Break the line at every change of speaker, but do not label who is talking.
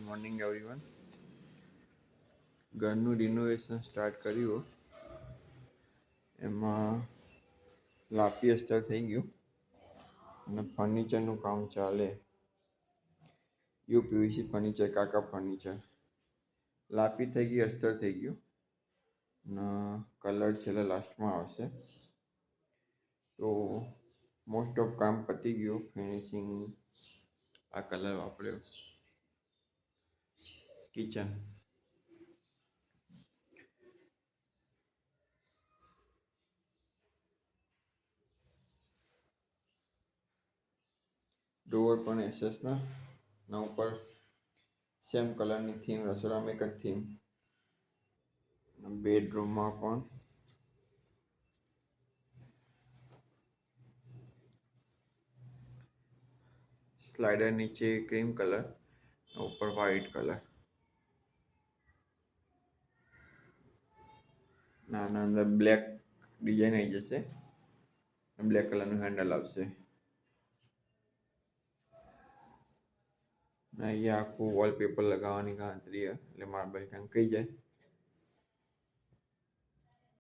Morning everyone. ઘરનું renovation start કર્યું. એમાં લાપી અસ્તર થઈ ગયું અને ફર્નિચરનું કામ ચાલે. યુપીવીસી ફર્નિચર, કાકા ફર્નિચર. લાપી થઈ ગઈ, અસ્તર થઈ ગયું ને કલર છેલ્લે લાસ્ટમાં આવશે. તો મોસ્ટ ઓફ કામ પતી ગયું. ફિનિશિંગ આ કલર વાપર્યો. કિચન ડોર પણ એસએસના ઉપર સેમ કલરની થીમ, રસોડામાં એક જ થીમ. બેડરૂમમાં પણ સ્લાઇડર નીચે ક્રીમ કલર, ઉપર વ્હાઇટ કલર. નાના અંદર બ્લેક ડિઝાઇન આવી જશે. બ્લેક કલરનું હેન્ડલ આવશે. અહીંયા આખું વોલપેપર લગાવવાની ગણતરી એટલે માર્બલ ઢંકાઈ જાય.